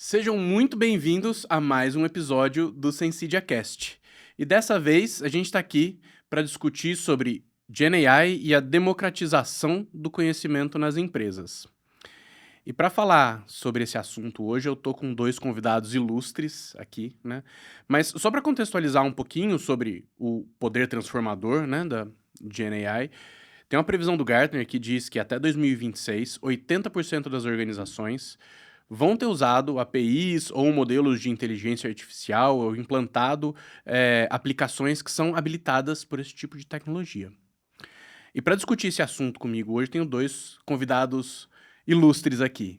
Sejam muito bem-vindos a mais um episódio do SensidiaCast. E dessa vez a gente está aqui para discutir sobre GenAI e a democratização do conhecimento nas empresas. E para falar sobre esse assunto hoje, eu estou com dois convidados ilustres aqui, né? Mas só para contextualizar um pouquinho sobre o poder transformador, né, da GenAI, tem uma previsão do Gartner que diz que até 2026, 80% das organizações vão ter usado APIs ou modelos de inteligência artificial ou implantado aplicações que são habilitadas por esse tipo de tecnologia. E para discutir esse assunto comigo hoje, tenho dois convidados ilustres aqui.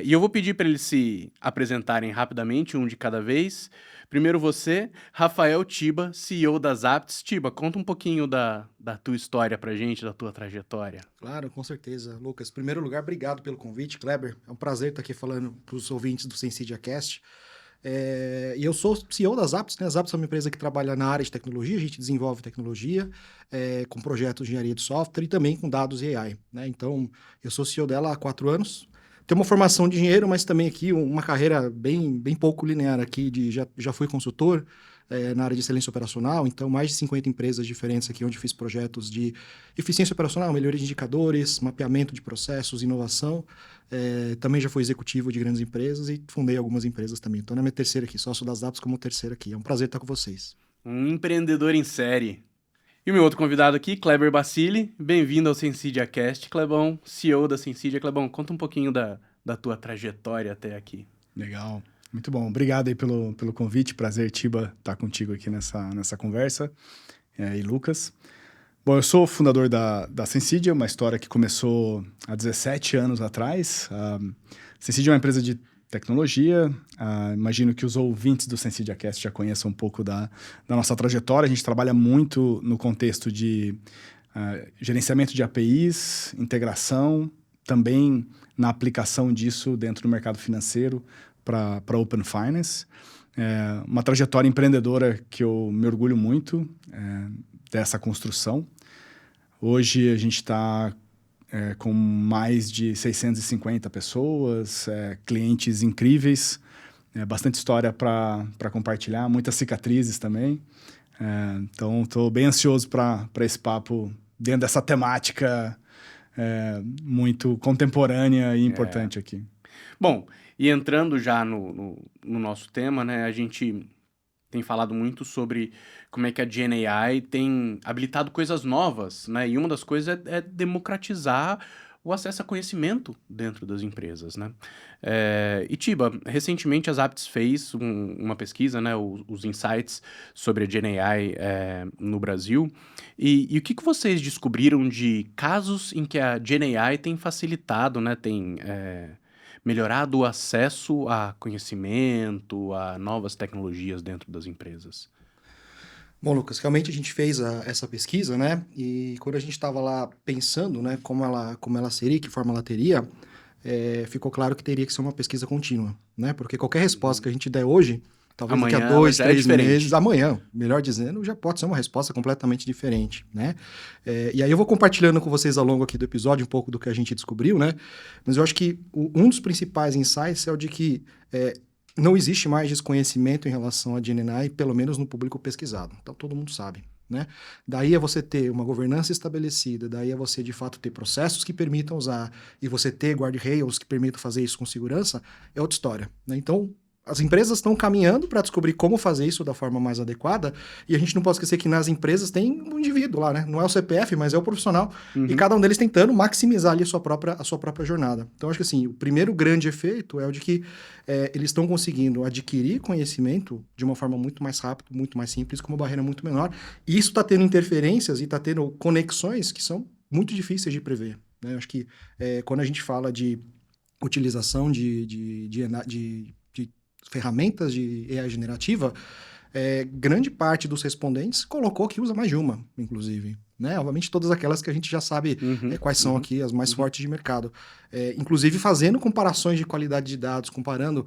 E eu vou pedir para eles se apresentarem rapidamente, um de cada vez. Primeiro você, Rafael Tiba, CEO das Apps. Tiba, conta um pouquinho da tua história pra gente, da tua trajetória. Claro, com certeza, Lucas. Em primeiro lugar, obrigado pelo convite, Kleber. É um prazer estar aqui falando para os ouvintes do SensidiaCast. E eu sou CEO das Apps, né? As Apps é uma empresa que trabalha na área de tecnologia, a gente desenvolve tecnologia com projetos de engenharia de software e também com dados e AI, né? Então, eu sou CEO dela há 4 anos. Tenho uma formação de engenheiro, mas também aqui uma carreira bem pouco linear aqui, já fui consultor na área de excelência operacional, então mais de 50 empresas diferentes aqui, onde fiz projetos de eficiência operacional, melhoria de indicadores, mapeamento de processos, inovação. Também já fui executivo de grandes empresas e fundei algumas empresas também. Estou na minha terceira aqui, sócio das Apps como terceira aqui. É um prazer estar com vocês. Um empreendedor em série. E o meu outro convidado aqui, Kleber Bacilli. Bem-vindo ao SensidiaCast, Clebão, CEO da Sensidia. Clebão, conta um pouquinho da tua trajetória até aqui. Legal, muito bom. Obrigado aí pelo convite. Prazer, Tiba, estar contigo aqui nessa conversa. E Lucas. Bom, eu sou fundador da Sensidia, uma história que começou há 17 anos atrás. A Sensidia é uma empresa de tecnologia. Imagino que os ouvintes do SensidiaCast já conheçam um pouco da nossa trajetória. A gente trabalha muito no contexto de gerenciamento de APIs, integração, também na aplicação disso dentro do mercado financeiro para Open Finance. Uma trajetória empreendedora que eu me orgulho muito dessa construção. Hoje a gente está com mais de 650 pessoas, clientes incríveis, bastante história para compartilhar, muitas cicatrizes também. Então, estou bem ansioso para esse papo dentro dessa temática muito contemporânea e importante aqui. Bom, e entrando já no nosso tema, né, a gente tem falado muito sobre como é que a GenAI tem habilitado coisas novas, né? E uma das coisas é democratizar o acesso a conhecimento dentro das empresas, né? E Tiba, recentemente as Apps fez uma pesquisa, né? Os insights sobre a GenAI no Brasil. E o que vocês descobriram de casos em que a GenAI tem facilitado, né? Tem melhorado o acesso a conhecimento, a novas tecnologias dentro das empresas? Bom, Lucas, realmente a gente fez essa pesquisa, né? E quando a gente estava lá pensando, né, como ela seria, que forma ela teria, ficou claro que teria que ser uma pesquisa contínua, né? Porque qualquer resposta que a gente der hoje, talvez daqui a Amanhã 2, já é 3 diferente. meses, amanhã, melhor dizendo, já pode ser uma resposta completamente diferente, né? E aí eu vou compartilhando com vocês ao longo aqui do episódio um pouco do que a gente descobriu, né? Mas eu acho que um dos principais insights é o de que não existe mais desconhecimento em relação à GenAI, pelo menos no público pesquisado. Então, todo mundo sabe, né? Daí é você ter uma governança estabelecida, daí é você, de fato, ter processos que permitam usar e você ter guardrails que permitam fazer isso com segurança, é outra história, né? Então, as empresas estão caminhando para descobrir como fazer isso da forma mais adequada, e a gente não pode esquecer que nas empresas tem um indivíduo lá, né? Não é o CPF, mas é o profissional, e cada um deles tentando maximizar ali a sua própria jornada. Então, acho que assim, o primeiro grande efeito é o de que eles estão conseguindo adquirir conhecimento de uma forma muito mais rápida, muito mais simples, com uma barreira muito menor, e isso está tendo interferências e está tendo conexões que são muito difíceis de prever, né? Acho que quando a gente fala de utilização de ferramentas de AI generativa, grande parte dos respondentes colocou que usa mais de uma, inclusive, né? Obviamente todas aquelas que a gente já sabe quais são aqui as mais fortes de mercado. Inclusive fazendo comparações de qualidade de dados, comparando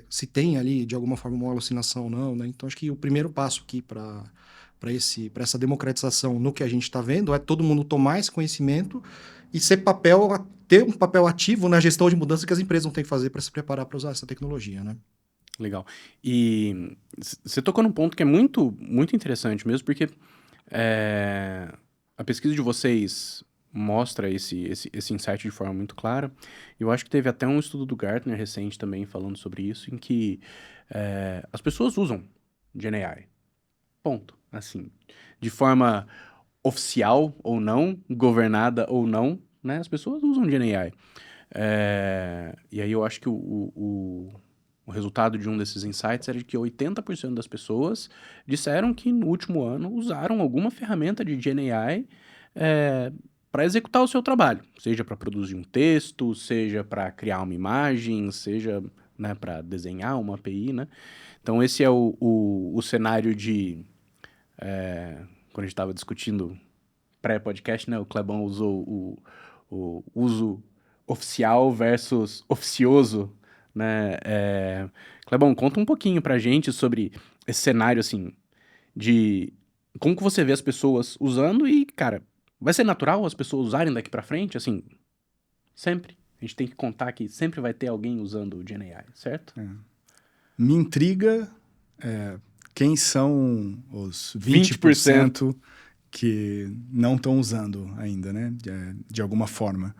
se tem ali de alguma forma uma alucinação ou não, né? Então acho que o primeiro passo aqui para essa democratização no que a gente está vendo é todo mundo tomar esse conhecimento e ter um papel ativo na gestão de mudança que as empresas vão ter que fazer para se preparar para usar essa tecnologia, né? Legal. E você tocou num ponto que é muito, muito interessante mesmo, porque a pesquisa de vocês mostra esse insight de forma muito clara. Eu acho que teve até um estudo do Gartner recente também falando sobre isso, em que as pessoas usam GenAI. Ponto. Assim, de forma oficial ou não, governada ou não, né? As pessoas usam GenAI. E aí eu acho que o resultado de um desses insights era de que 80% das pessoas disseram que no último ano usaram alguma ferramenta de GenAI para executar o seu trabalho, seja para produzir um texto, seja para criar uma imagem, seja, né, para desenhar uma API, né? Então esse é o cenário de... quando a gente estava discutindo pré-podcast, né, o Clebão usou o uso oficial versus oficioso, né? Clebão, conta um pouquinho pra gente sobre esse cenário, assim, de como que você vê as pessoas usando e, cara, vai ser natural as pessoas usarem daqui pra frente, assim, sempre. A gente tem que contar que sempre vai ter alguém usando o GenAI, certo? Me intriga quem são os 20% que não estão usando ainda, né? De alguma forma.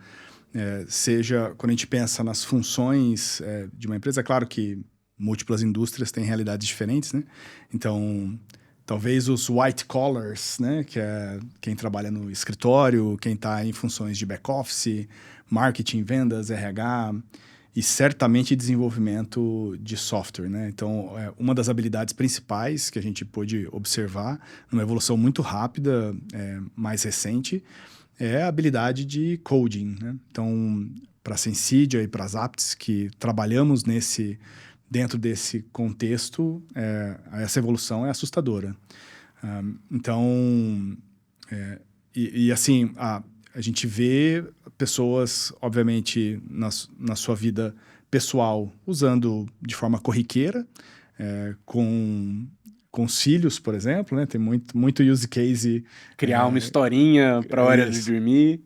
Seja quando a gente pensa nas funções de uma empresa, é claro que múltiplas indústrias têm realidades diferentes, né? Então, talvez os white collars, né? Que é quem trabalha no escritório, quem está em funções de back-office, marketing, vendas, RH e certamente desenvolvimento de software, né? Então, uma das habilidades principais que a gente pôde observar numa evolução muito rápida, mais recente, é a habilidade de coding, né? Então, para a Sensidia e para as Apps que trabalhamos dentro desse contexto, essa evolução é assustadora. Assim, a gente vê pessoas, obviamente, na sua vida pessoal, usando de forma corriqueira, com cílios, por exemplo, né? Tem muito use case. Criar uma historinha para hora de dormir.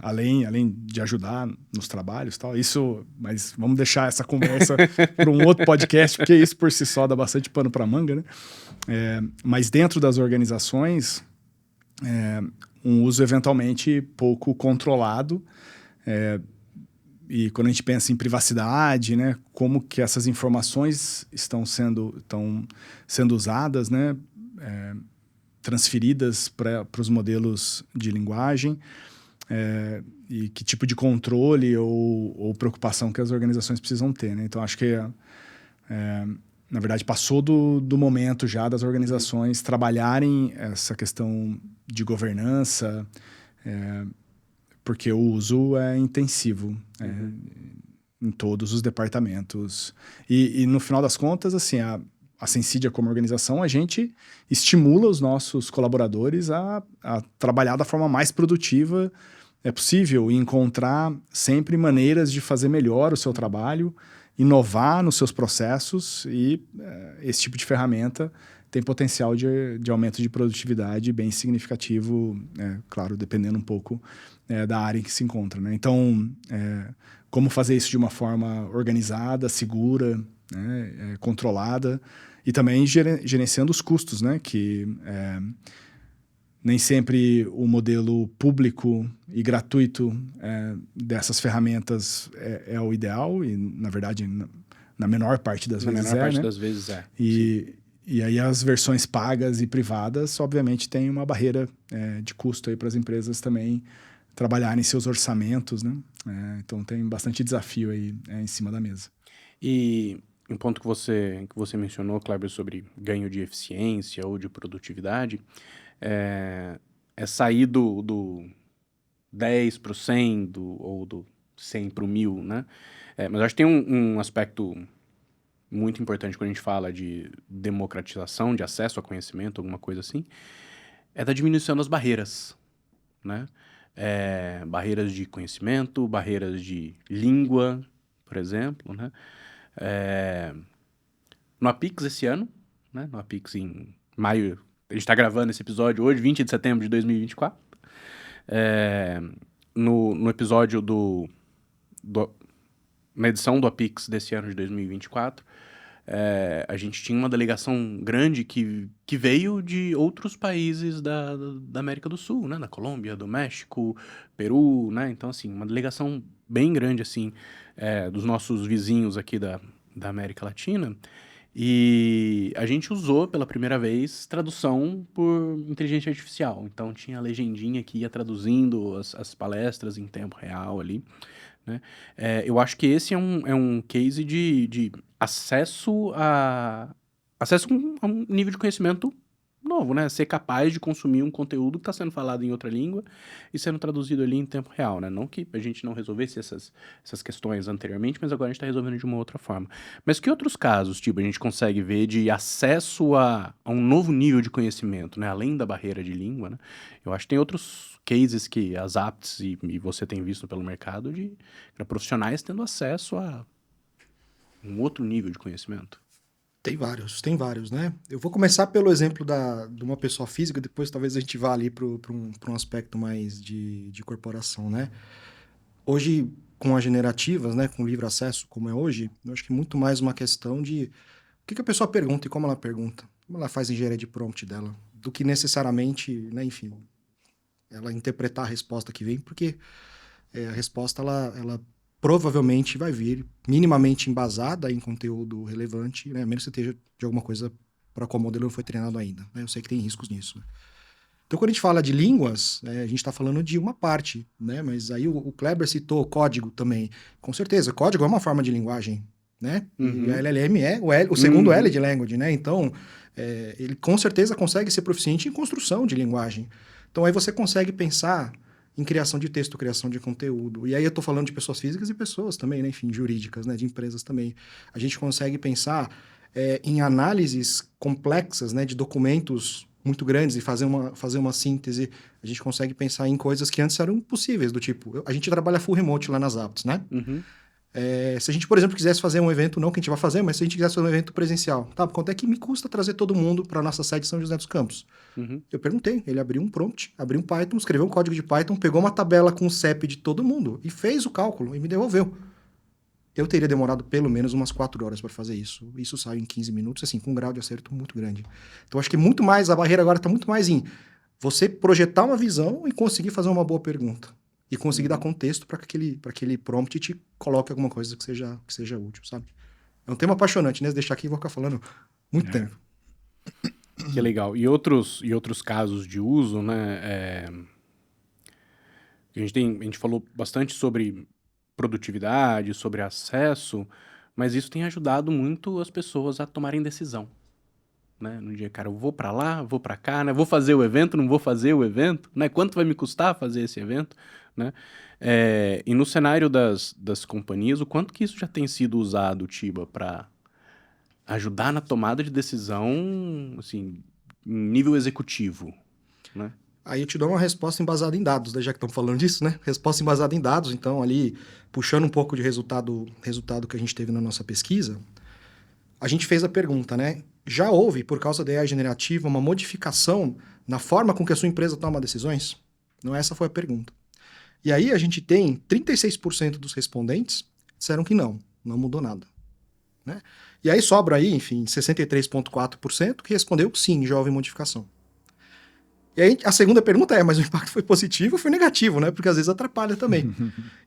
Além de ajudar nos trabalhos e tal. Mas vamos deixar essa conversa para um outro podcast, porque isso por si só dá bastante pano para manga, né? Mas dentro das organizações, um uso eventualmente pouco controlado. E quando a gente pensa em privacidade, né, como que essas informações estão sendo usadas, né, transferidas para os modelos de linguagem, e que tipo de controle ou preocupação que as organizações precisam ter, né? Então, acho que, na verdade, passou do momento já das organizações trabalharem essa questão de governança, porque o uso é intensivo em todos os departamentos. E no final das contas, assim, a Sensidia como organização, a gente estimula os nossos colaboradores a trabalhar da forma mais produtiva possível e encontrar sempre maneiras de fazer melhor o seu trabalho, inovar nos seus processos e esse tipo de ferramenta tem potencial de aumento de produtividade bem significativo, claro, dependendo um pouco da área em que se encontra, né? Então, como fazer isso de uma forma organizada, segura, né, controlada e também gerenciando os custos, né? Que nem sempre o modelo público e gratuito dessas ferramentas é o ideal e, na verdade, na menor parte das vezes Na menor parte né? das vezes E aí as versões pagas e privadas, obviamente, tem uma barreira de custo aí para as empresas também trabalharem seus orçamentos, né? Então tem bastante desafio aí em cima da mesa. E um ponto que você mencionou, Kleber, sobre ganho de eficiência ou de produtividade, é sair do 10 para o 100 ou do 100 para o 1000, né? Mas eu acho que tem um aspecto muito importante quando a gente fala de democratização, de acesso a conhecimento, alguma coisa assim, é da diminuição das barreiras, né? Barreiras de conhecimento, barreiras de língua, por exemplo, né? No Apix esse ano, né? No Apix em maio, a gente está gravando esse episódio hoje, 20 de setembro de 2024, no episódio na edição do Apix desse ano de 2024, a gente tinha uma delegação grande que veio de outros países da América do Sul, né? Da Colômbia, do México, Peru, né? Então, assim, uma delegação bem grande, assim, dos nossos vizinhos aqui da América Latina. E a gente usou pela primeira vez tradução por inteligência artificial. Então tinha a legendinha que ia traduzindo as palestras em tempo real ali, né? Eu acho que esse é um case de acesso a um nível de conhecimento novo, né? Ser capaz de consumir um conteúdo que está sendo falado em outra língua e sendo traduzido ali em tempo real, né? Não que a gente não resolvesse essas questões anteriormente, mas agora a gente está resolvendo de uma outra forma. Mas que outros casos, tipo, a gente consegue ver de acesso a um novo nível de conhecimento, né? Além da barreira de língua, né? Eu acho que tem outros cases que as apps e você tem visto pelo mercado de profissionais tendo acesso a um outro nível de conhecimento. Tem vários, né? Eu vou começar pelo exemplo de uma pessoa física, depois talvez a gente vá ali para um aspecto mais de corporação, né? Hoje, com as generativas, né, com livre acesso, como é hoje, eu acho que é muito mais uma questão de o que a pessoa pergunta e como ela pergunta, como ela faz a engenharia de prompt dela, do que necessariamente, né, enfim, ela interpretar a resposta que vem, porque a resposta, ela provavelmente vai vir minimamente embasada em conteúdo relevante, né? A menos que você esteja de alguma coisa para qual o modelo não foi treinado ainda, né? Eu sei que tem riscos nisso, né? Então, quando a gente fala de línguas, a gente está falando de uma parte, né? Mas aí o Kleber citou código também. Com certeza, código é uma forma de linguagem, né? E a LLM é o segundo L de language, né? Então, ele com certeza consegue ser proficiente em construção de linguagem. Então, aí você consegue pensar em criação de texto, criação de conteúdo. E aí eu estou falando de pessoas físicas e pessoas também, né? Enfim, jurídicas, né? De empresas também. A gente consegue pensar em análises complexas, né? De documentos muito grandes e fazer uma síntese. A gente consegue pensar em coisas que antes eram impossíveis, do tipo... A gente trabalha full remote lá nas apps, né? Se a gente, por exemplo, quisesse fazer um evento, não que a gente vai fazer, mas se a gente quisesse fazer um evento presencial, tá? Quanto é que me custa trazer todo mundo para nossa sede de São José dos Campos? Eu perguntei, ele abriu um prompt, abriu um Python, escreveu um código de Python, pegou uma tabela com o CEP de todo mundo e fez o cálculo e me devolveu. Eu teria demorado pelo menos umas 4 horas para fazer isso. Isso saiu em 15 minutos, assim, com um grau de acerto muito grande. Então, acho que muito mais, a barreira agora está muito mais em você projetar uma visão e conseguir fazer uma boa pergunta. E conseguir dar contexto para que aquele prompt te coloque alguma coisa que seja útil, sabe? É um tema apaixonante, né? Se deixar aqui, eu vou ficar falando muito tempo. Que legal. E outros casos de uso, né? A gente falou bastante sobre produtividade, sobre acesso, mas isso tem ajudado muito as pessoas a tomarem decisão, né? No dia, cara, eu vou pra lá, vou pra cá, né? Vou fazer o evento, não vou fazer o evento, né? Quanto vai me custar fazer esse evento, né? E no cenário das companhias, o quanto que isso já tem sido usado, Tiba, para ajudar na tomada de decisão, assim, em nível executivo, né? Aí eu te dou uma resposta embasada em dados, né? Já que estamos falando disso, né? Resposta embasada em dados, então ali, puxando um pouco de resultado que a gente teve na nossa pesquisa, a gente fez a pergunta, né? Já houve, por causa da AI generativa, uma modificação na forma com que a sua empresa toma decisões? Não, essa foi a pergunta. E aí a gente tem 36% dos respondentes disseram que não mudou nada, né? E aí sobra aí, enfim, 63,4% que respondeu sim, já houve modificação. E aí a segunda pergunta mas o impacto foi positivo ou foi negativo, né? Porque às vezes atrapalha também.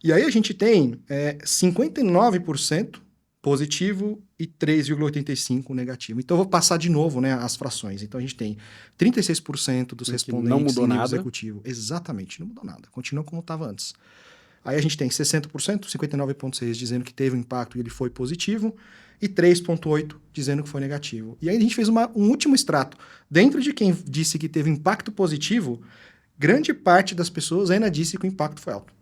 E aí a gente tem 59% positivo e 3,85% negativo. Então eu vou passar de novo, né, as frações. Então a gente tem 36% dos respondentes não mudou em nível nada. executivo. Exatamente, não mudou nada. Continua como estava antes. Aí a gente tem 60%, 59,6% dizendo que teve um impacto e ele foi positivo, e 3,8% dizendo que foi negativo. E aí a gente fez um último extrato. Dentro de quem disse que teve impacto positivo, grande parte das pessoas ainda disse que o impacto foi alto.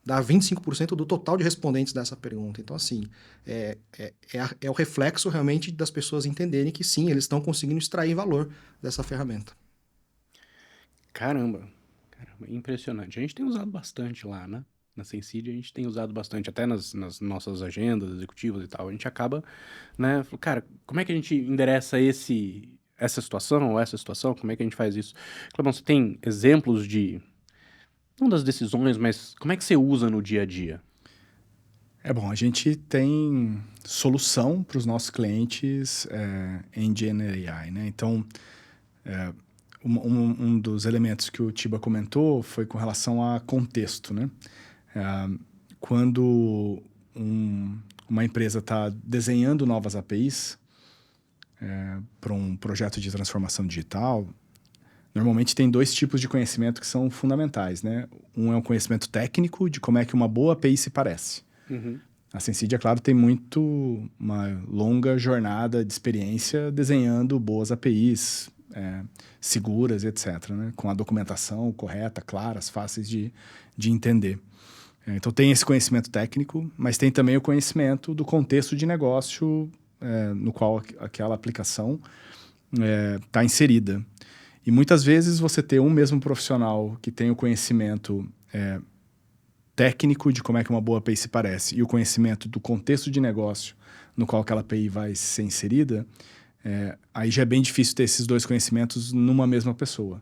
Dá 25% do total de respondentes dessa pergunta. Então, assim, é o reflexo realmente das pessoas entenderem que sim, eles estão conseguindo extrair valor dessa ferramenta. Caramba, impressionante. A gente tem usado bastante lá, né? Na Sensid a gente tem usado bastante, até nas nossas agendas executivas e tal. A gente acaba, né? Cara, como é que a gente endereça essa situação ou essa situação? Como é que a gente faz isso? Clebão, você tem exemplos de não das decisões, mas como é que você usa no dia a dia? Bom, a gente tem solução para os nossos clientes em GenAI, né? Então, um dos elementos que o Tiba comentou foi com relação a contexto, né? Quando uma empresa está desenhando novas APIs para um projeto de transformação digital, normalmente tem 2 tipos de conhecimento que são fundamentais, né? Um é um conhecimento técnico de como é que uma boa API se parece. Uhum. A Sensidia, claro, tem uma longa jornada de experiência desenhando boas APIs seguras, etc., né? Com a documentação correta, claras, fáceis de entender. Então, tem esse conhecimento técnico, mas tem também o conhecimento do contexto de negócio no qual aquela aplicação está inserida. E muitas vezes você ter um mesmo profissional que tem o conhecimento técnico de como é que uma boa API se parece e o conhecimento do contexto de negócio no qual aquela API vai ser inserida, aí já é bem difícil ter esses 2 conhecimentos numa mesma pessoa.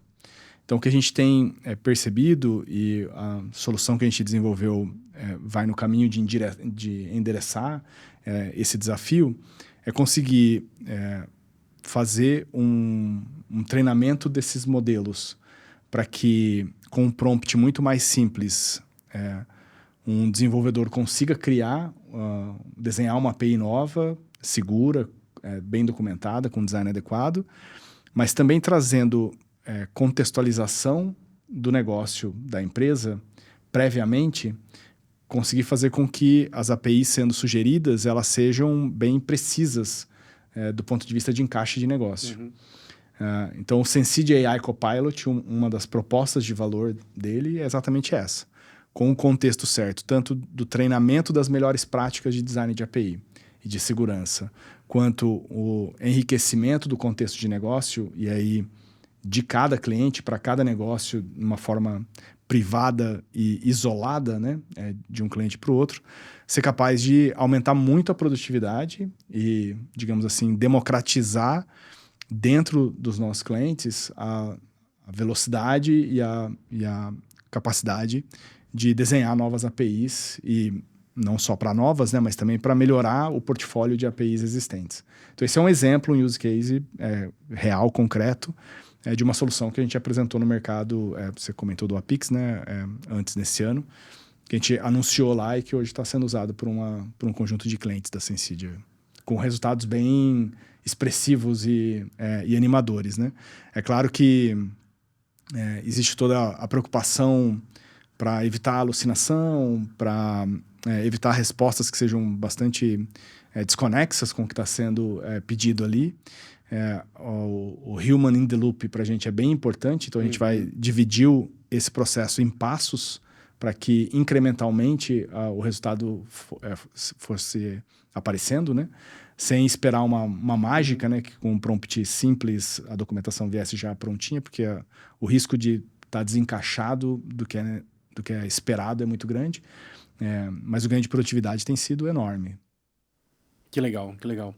Então, o que a gente tem percebido e a solução que a gente desenvolveu vai no caminho de endereçar esse desafio é conseguir fazer um treinamento desses modelos para que, com um prompt muito mais simples, um desenvolvedor consiga desenhar uma API nova, segura, bem documentada, com design adequado, mas também trazendo contextualização do negócio da empresa previamente, conseguir fazer com que as APIs sendo sugeridas, elas sejam bem precisas do ponto de vista de encaixe de negócio. Uhum. Então, o Sensidia AI Copilot, uma das propostas de valor dele é exatamente essa. Com o contexto certo, tanto do treinamento das melhores práticas de design de API e de segurança, quanto o enriquecimento do contexto de negócio, e aí de cada cliente para cada negócio, de uma forma privada e isolada, né, de um cliente para o outro, ser capaz de aumentar muito a produtividade e, digamos assim, democratizar dentro dos nossos clientes a velocidade e a capacidade de desenhar novas APIs e não só para novas, né, mas também para melhorar o portfólio de APIs existentes. Então, esse é um exemplo, um use case real, concreto, de uma solução que a gente apresentou no mercado, você comentou do Apix, né, antes desse ano, que a gente anunciou lá e que hoje está sendo usado por um conjunto de clientes da Sensidia, com resultados bem expressivos e animadores, né? É claro que existe toda a preocupação para evitar alucinação, para evitar respostas que sejam bastante desconexas com o que está sendo pedido ali. O human in the loop para a gente é bem importante, então a gente vai dividir esse processo em passos para que incrementalmente o resultado fosse aparecendo, né? Sem esperar uma mágica, né? Que com um prompt simples a documentação viesse já prontinha, porque o risco de estar desencaixado do que é esperado é muito grande, mas o ganho de produtividade tem sido enorme. Que legal, que legal.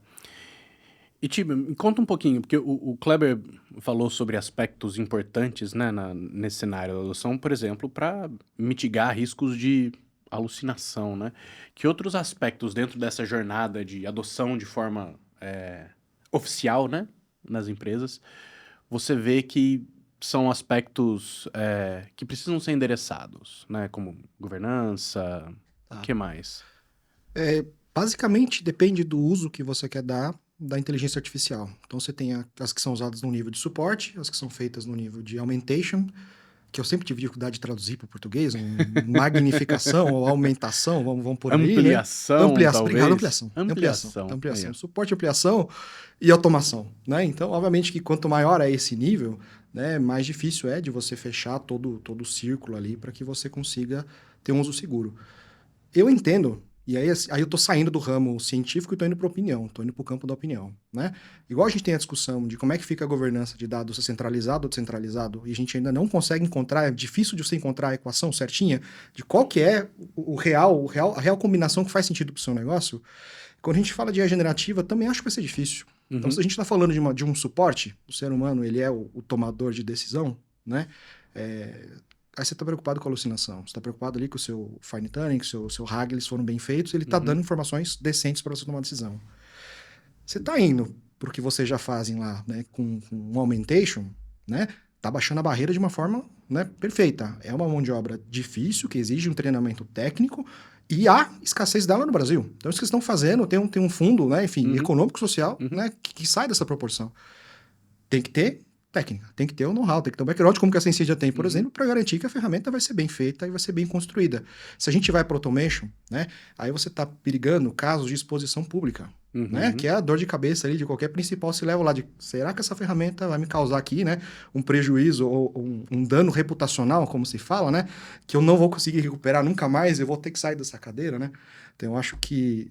E, Tiba, me conta um pouquinho, porque o Kleber falou sobre aspectos importantes, né, nesse cenário da adoção, por exemplo, para mitigar riscos de alucinação, né? Que outros aspectos dentro dessa jornada de adoção de forma oficial, né, nas empresas, você vê que são aspectos que precisam ser endereçados, né? Como governança, o que mais? Basicamente, depende do uso que você quer dar da inteligência artificial. Então, você tem as que são usadas no nível de suporte, as que são feitas no nível de augmentation, que eu sempre tive dificuldade de traduzir para o português, magnificação ou aumentação, vamos por aí, ampliação, né? Ampliação, talvez. obrigado, ampliação. Ampliação. Suporte, ampliação e automação, né? Então, obviamente que quanto maior é esse nível, né, mais difícil é de você fechar todo o círculo ali para que você consiga ter um uso seguro. Eu entendo. E aí eu tô saindo do ramo científico e tô indo para opinião, tô indo para o campo da opinião, né? Igual a gente tem a discussão de como é que fica a governança de dados centralizado ou descentralizado, e a gente ainda não consegue encontrar, é difícil de você encontrar a equação certinha de qual que é a real combinação que faz sentido para o seu negócio. Quando a gente fala de IA generativa, também acho que vai ser difícil. Uhum. Então, se a gente está falando de um suporte, o ser humano, ele é o tomador de decisão, né? Aí você está preocupado com a alucinação. Você está preocupado ali que o seu fine tuning, que o seu RAG, eles foram bem feitos, ele está dando informações decentes para você tomar uma decisão. Você está indo para o que vocês já fazem lá, né, com um augmentation, né, tá baixando a barreira de uma forma, né, perfeita. É uma mão de obra difícil, que exige um treinamento técnico, e há escassez dela no Brasil. Então, isso que eles estão fazendo, tem um fundo, né, enfim, econômico-social, né, que sai dessa proporção. Tem que ter técnica, tem que ter o know-how, tem que ter o background, como que a Sensidia tem, por exemplo, para garantir que a ferramenta vai ser bem feita e vai ser bem construída. Se a gente vai para automation, né, aí você está perigando casos de exposição pública, né, que é a dor de cabeça ali de qualquer principal se leva lá de, será que essa ferramenta vai me causar aqui, né, um prejuízo ou um dano reputacional, como se fala, né, que eu não vou conseguir recuperar nunca mais, eu vou ter que sair dessa cadeira, né? Então, eu acho que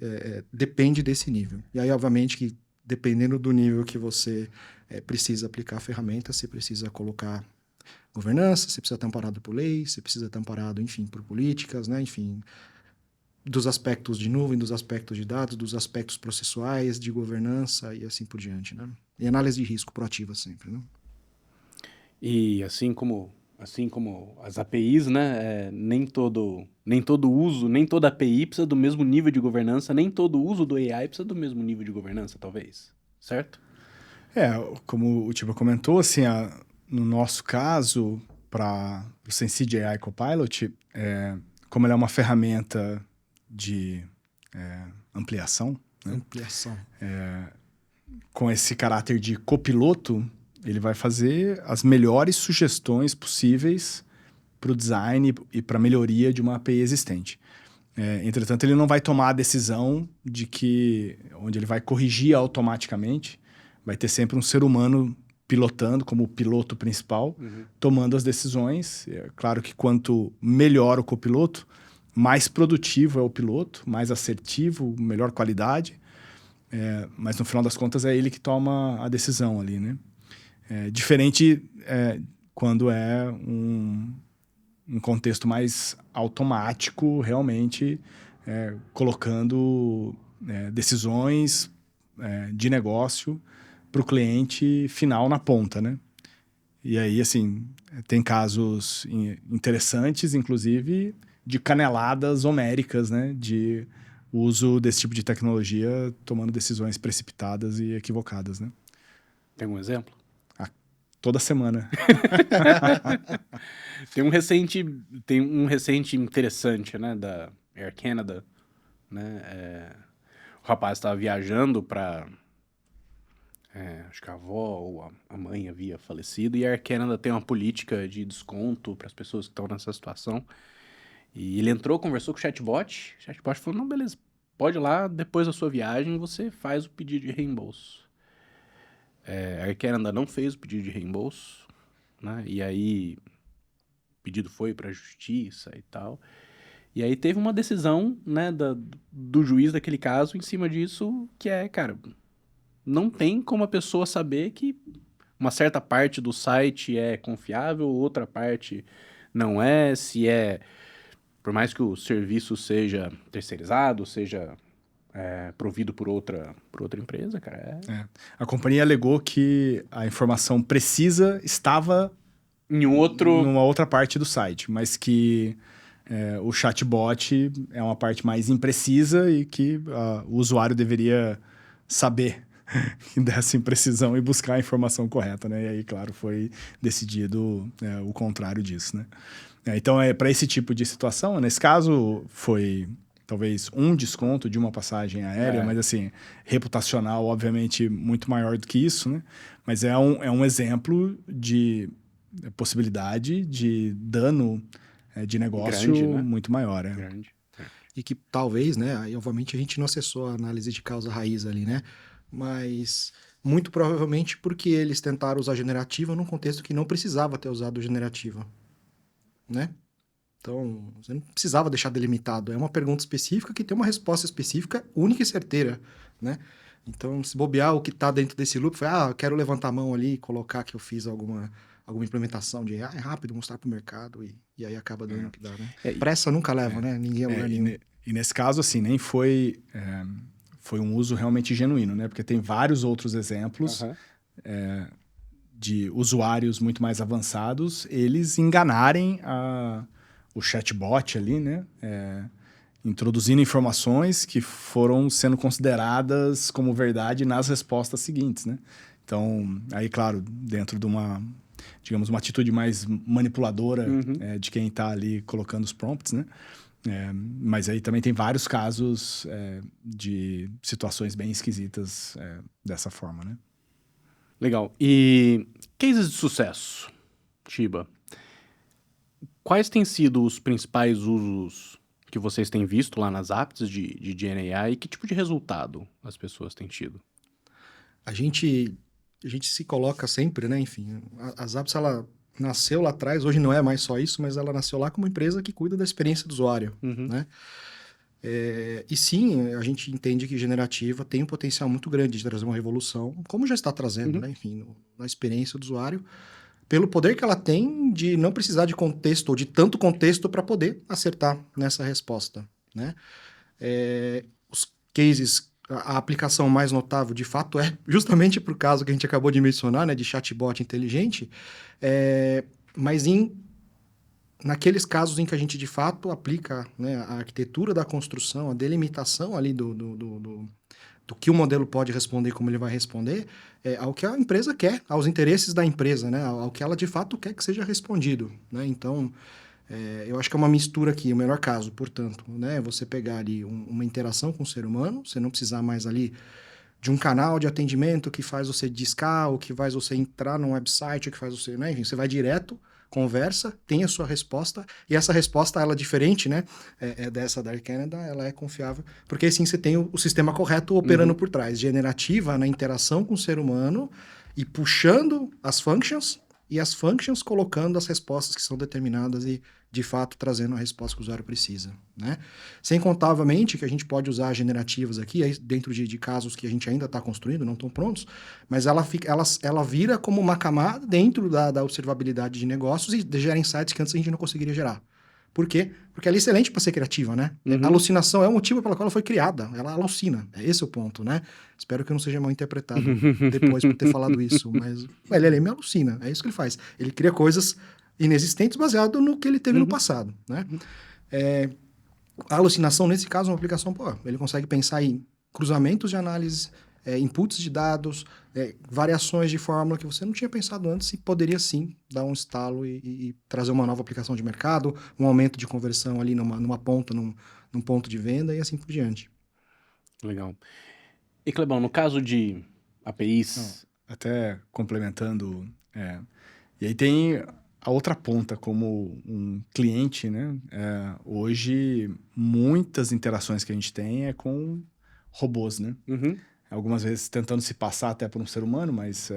depende desse nível. E aí, obviamente, que dependendo do nível que você precisa aplicar a ferramenta, você precisa colocar governança, você precisa estar amparado por lei, você precisa estar amparado, enfim, por políticas, né? Enfim, dos aspectos de nuvem, dos aspectos de dados, dos aspectos processuais, de governança e assim por diante, né? E análise de risco proativa sempre, né? E assim como as APIs, né, nem todo uso, nem toda API precisa do mesmo nível de governança, nem todo uso do AI precisa do mesmo nível de governança, talvez, certo? Como o Tiba comentou, assim, no nosso caso, para o Sensidia AI Copilot, como ele é uma ferramenta de ampliação, né? Ampliação. Com esse caráter de copiloto, ele vai fazer as melhores sugestões possíveis para o design e para a melhoria de uma API existente. Entretanto, ele não vai tomar a decisão onde ele vai corrigir automaticamente. Vai ter sempre um ser humano pilotando como piloto principal, tomando as decisões. É claro que quanto melhor o copiloto, mais produtivo é o piloto, mais assertivo, melhor qualidade. Mas no final das contas é ele que toma a decisão ali, né? Diferente quando é um contexto mais automático, realmente colocando decisões de negócio para o cliente final na ponta, né? E aí, assim, tem casos interessantes, inclusive, de caneladas homéricas, né? De uso desse tipo de tecnologia tomando decisões precipitadas e equivocadas, né? Tem um exemplo? Toda semana. Tem um recente interessante, né, da Air Canada, né? O rapaz estava viajando para acho que a avó ou a mãe havia falecido, e a Air Canada tem uma política de desconto para as pessoas que estão nessa situação. E ele entrou, conversou com o chatbot falou, não, beleza, pode ir lá, depois da sua viagem você faz o pedido de reembolso. A Air Canada não fez o pedido de reembolso, né? E aí o pedido foi para a justiça e tal. E aí teve uma decisão, né, do juiz daquele caso em cima disso, que cara, não tem como a pessoa saber que uma certa parte do site é confiável, outra parte não é, por mais que o serviço seja terceirizado, seja provido por outra empresa, cara. A companhia alegou que a informação precisa estava numa outra parte do site, mas que o chatbot é uma parte mais imprecisa e que o usuário deveria saber dessa imprecisão e buscar a informação correta, né? E aí, claro, foi decidido o contrário disso, né? Então, para esse tipo de situação, nesse caso, foi talvez um desconto de uma passagem aérea, mas assim, reputacional, obviamente, muito maior do que isso, né? Mas é um exemplo de possibilidade de dano de negócio grande, né? muito maior. Grande. E que talvez, né, aí obviamente a gente não acessou a análise de causa raiz ali, né? Mas muito provavelmente porque eles tentaram usar generativa num contexto que não precisava ter usado generativa, né? Então, você não precisava deixar delimitado. É uma pergunta específica que tem uma resposta específica, única e certeira, né? Então, se bobear o que está dentro desse loop, foi, eu quero levantar a mão ali e colocar que eu fiz alguma implementação de AI rápido, mostrar para o mercado e aí acaba dando o que dá, né? Pressa nunca leva, né? Ninguém é lugar nenhum. E nesse caso, assim, nem foi um uso realmente genuíno, né? Porque tem vários outros exemplos de usuários muito mais avançados, eles enganarem o chatbot ali, né? Introduzindo informações que foram sendo consideradas como verdade nas respostas seguintes, né? Então, aí, claro, dentro de uma, digamos, uma atitude mais manipuladora de quem está ali colocando os prompts, né? Mas aí também tem vários casos de situações bem esquisitas dessa forma, né? Legal. E cases de sucesso, Chiba. Quais têm sido os principais usos que vocês têm visto lá nas apps de GenAI e que tipo de resultado as pessoas têm tido? A gente se coloca sempre, né? Enfim, as apps, ela nasceu lá atrás, hoje não é mais só isso, mas ela nasceu lá como empresa que cuida da experiência do usuário, né? E sim, a gente entende que generativa tem um potencial muito grande de trazer uma revolução, como já está trazendo, né? Enfim, na experiência do usuário, pelo poder que ela tem de não precisar de contexto ou de tanto contexto para poder acertar nessa resposta, né? Os cases, a aplicação mais notável, de fato, é justamente para o caso que a gente acabou de mencionar, né? De chatbot inteligente, mas naqueles casos em que a gente, de fato, aplica, né, a arquitetura da construção, a delimitação ali do que o modelo pode responder, como ele vai responder, ao que a empresa quer, aos interesses da empresa, né, ao que ela, de fato, quer que seja respondido, né? Então, eu acho que é uma mistura aqui, o melhor caso, portanto, né, você pegar ali uma interação com o ser humano, você não precisar mais ali de um canal de atendimento que faz você discar, ou que faz você entrar num website, ou que faz você, né? Enfim, você vai direto, conversa, tem a sua resposta, e essa resposta, ela é diferente, né? Dessa da Air Canada, ela é confiável, porque assim você tem o sistema correto operando por trás, generativa na interação com o ser humano, e puxando as functions, e as functions colocando as respostas que são determinadas e, de fato, trazendo a resposta que o usuário precisa, né? Sem contar, obviamente, que a gente pode usar generativas aqui, aí dentro de casos que a gente ainda está construindo, não estão prontos, mas ela vira como uma camada dentro da observabilidade de negócios e gera insights que antes a gente não conseguiria gerar. Por quê? Porque ela é excelente para ser criativa, né? A alucinação é o motivo pelo qual ela foi criada. Ela alucina. Esse é o ponto, né? Espero que eu não seja mal interpretado depois por ter falado isso. Mas ele me alucina. É isso que ele faz. Ele cria coisas inexistentes baseado no que ele teve no passado, né? A alucinação, nesse caso, é uma aplicação, ele consegue pensar em cruzamentos de análise, inputs de dados, variações de fórmula que você não tinha pensado antes e poderia sim dar um estalo e trazer uma nova aplicação de mercado, um aumento de conversão ali numa ponta, num ponto de venda e assim por diante. Legal. E, Clebão, no caso de APIs... Até complementando, e aí tem a outra ponta como um cliente, né? Hoje, muitas interações que a gente tem é com robôs, né? Algumas vezes tentando se passar até por um ser humano, mas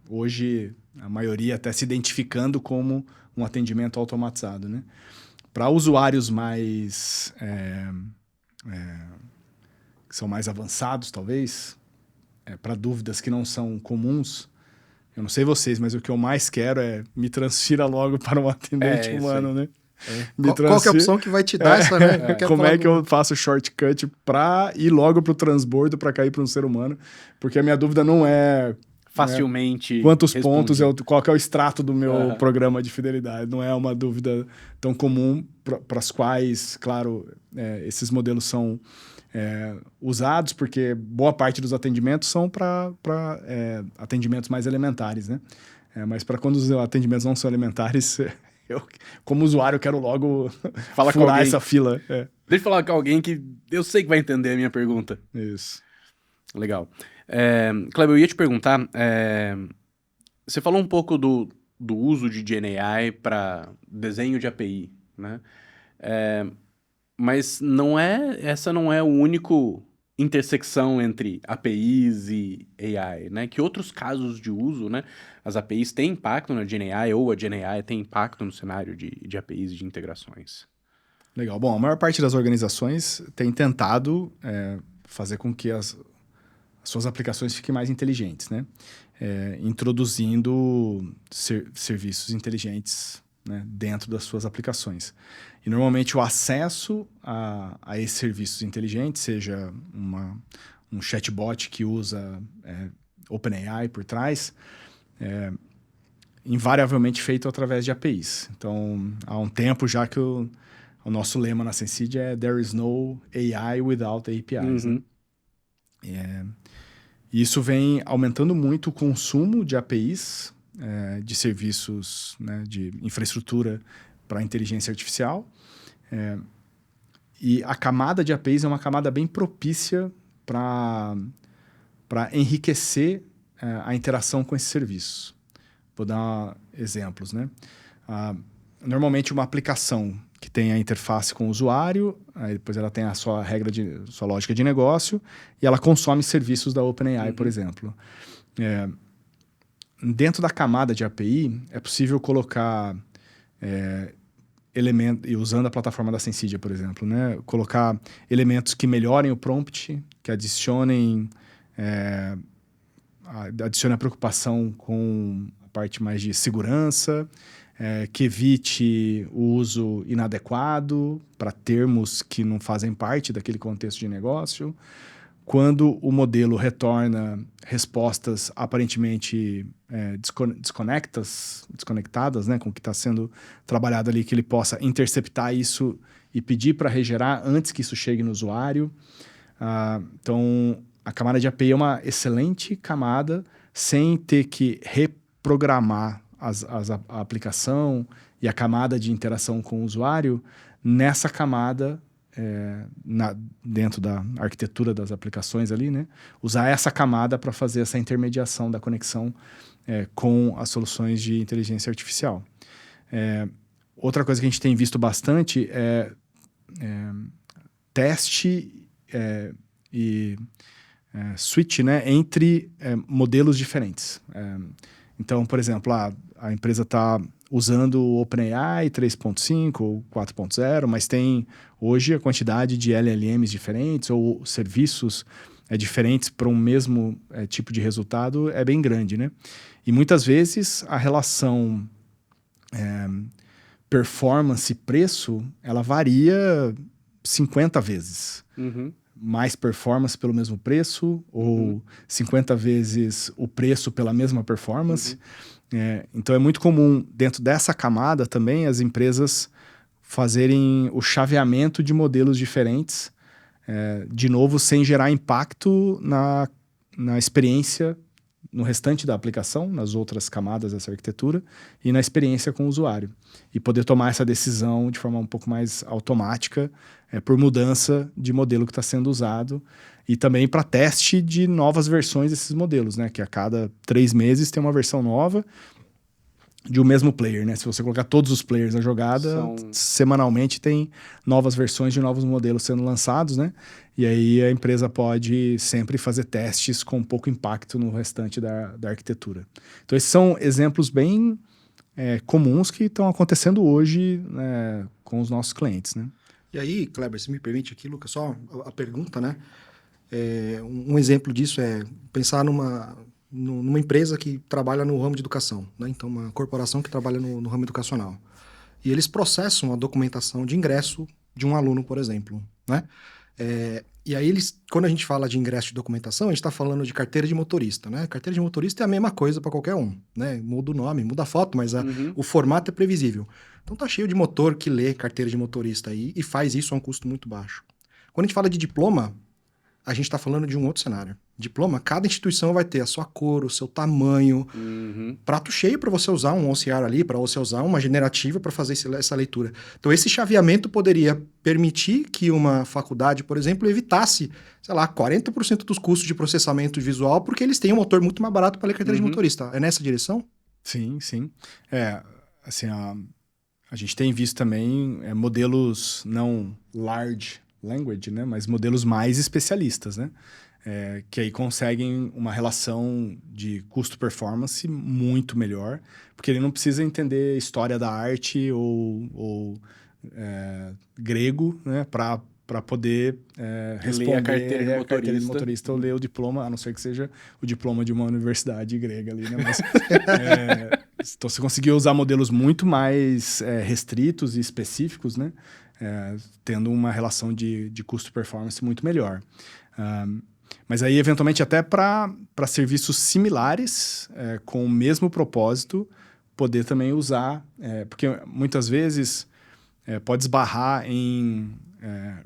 hoje a maioria até se identificando como um atendimento automatizado, né? Para usuários mais que são mais avançados, talvez, para dúvidas que não são comuns, eu não sei vocês, mas o que eu mais quero é me transfira logo para um atendente humano, né? Qual que é a opção que vai te dar essa, né? Como é que eu faço o shortcut para ir logo para o transbordo para cair para um ser humano? Porque a minha dúvida não é facilmente quantos pontos, qual que é o extrato do meu programa de fidelidade. Não é uma dúvida tão comum para as quais, claro, esses modelos são usados, porque boa parte dos atendimentos são para atendimentos mais elementares, né? Mas para quando os atendimentos não são elementares... Eu, como usuário, quero logo furar essa fila. Deixa eu falar com alguém que eu sei que vai entender a minha pergunta. Isso. Legal. Kleber, eu ia te perguntar, você falou um pouco do uso de GenAI para desenho de API, né? Mas essa não é o único intersecção entre APIs e AI, né? Que outros casos de uso, né? As APIs têm impacto na GenAI ou a GenAI tem impacto no cenário de APIs e de integrações? Legal. Bom, a maior parte das organizações tem tentado fazer com que as suas aplicações fiquem mais inteligentes, né? Introduzindo serviços inteligentes, né, dentro das suas aplicações. E normalmente o acesso a esses serviços inteligentes, seja um chatbot que usa OpenAI por trás, invariavelmente feito através de APIs. Então, há um tempo já que o nosso lema na Sensidia é There is no AI without APIs. Uhum. Né? E isso vem aumentando muito o consumo de APIs, de serviços, né, de infraestrutura para inteligência artificial. E a camada de APIs é uma camada bem propícia para enriquecer a interação com esses serviços. Vou dar exemplos, né? Normalmente uma aplicação que tem a interface com o usuário, aí depois ela tem a sua sua lógica de negócio e ela consome serviços da OpenAI, por exemplo. Dentro da camada de API, é possível colocar elementos, e usando a plataforma da Sensidia, por exemplo, né? Colocar elementos que melhorem o prompt, que adicionem a preocupação com a parte mais de segurança, que evite o uso inadequado para termos que não fazem parte daquele contexto de negócio. Quando o modelo retorna respostas aparentemente desconectadas, né, com o que está sendo trabalhado ali, que ele possa interceptar isso e pedir para regerar antes que isso chegue no usuário. Então, a camada de API é uma excelente camada sem ter que reprogramar a aplicação e a camada de interação com o usuário nessa camada dentro da arquitetura das aplicações ali, né? Usar essa camada para fazer essa intermediação da conexão com as soluções de inteligência artificial. Outra coisa que a gente tem visto bastante é teste e switch, né, entre modelos diferentes. Então, por exemplo, a empresa está usando o OpenAI 3.5 ou 4.0, mas tem hoje a quantidade de LLMs diferentes ou serviços diferentes para um mesmo tipo de resultado é bem grande, né? E muitas vezes a relação performance-preço, ela varia 50 vezes. Uhum. Mais performance pelo mesmo preço, ou 50 vezes o preço pela mesma performance. Então é muito comum, dentro dessa camada também, as empresas fazerem o chaveamento de modelos diferentes, de novo, sem gerar impacto na experiência, no restante da aplicação, nas outras camadas dessa arquitetura, e na experiência com o usuário. E poder tomar essa decisão de forma um pouco mais automática, por mudança de modelo que está sendo usado, e também para teste de novas versões desses modelos, né? Que a cada 3 meses tem uma versão nova de um mesmo player, né? Se você colocar todos os players na jogada, semanalmente tem novas versões de novos modelos sendo lançados, né? E aí a empresa pode sempre fazer testes com pouco impacto no restante da arquitetura. Então esses são exemplos bem comuns que estão acontecendo hoje, né, com os nossos clientes, né? E aí, Kleber, se me permite aqui, Lucas, só a pergunta, né? Um exemplo disso é pensar numa empresa que trabalha no ramo de educação, né? Então, uma corporação que trabalha no ramo educacional. E eles processam a documentação de ingresso de um aluno, por exemplo, né? E aí, quando a gente fala de ingresso de documentação, a gente está falando de carteira de motorista, né? Carteira de motorista é a mesma coisa para qualquer um, né? Muda o nome, muda a foto, mas o formato é previsível. Então, tá cheio de motor que lê carteira de motorista aí e faz isso a um custo muito baixo. Quando a gente fala de diploma, a gente está falando de um outro cenário. Diploma, cada instituição vai ter a sua cor, o seu tamanho, prato cheio para você usar um OCR ali, para você usar uma generativa para fazer essa leitura. Então, esse chaveamento poderia permitir que uma faculdade, por exemplo, evitasse, sei lá, 40% dos custos de processamento visual, porque eles têm um motor muito mais barato para ler carteira de motorista. É nessa direção? Sim, sim. Assim, a gente tem visto também modelos não large language, né, mas modelos mais especialistas, né? Que aí conseguem uma relação de custo-performance muito melhor, porque ele não precisa entender história da arte ou grego, né, para poder responder a carteira de motorista ou ler o diploma, a não ser que seja o diploma de uma universidade grega ali, né? Mas, então, você conseguiu usar modelos muito mais restritos e específicos, né? Tendo uma relação de custo-performance muito melhor. Mas aí, eventualmente, até para serviços similares, com o mesmo propósito, poder também usar, porque muitas vezes pode esbarrar em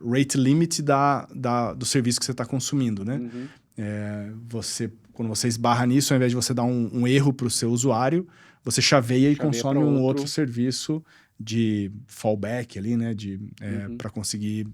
rate limit do serviço que você está consumindo, né? Quando você esbarra nisso, ao invés de você dar um erro para o seu usuário, você chaveia e consome um outro serviço de fallback ali, né? Para conseguir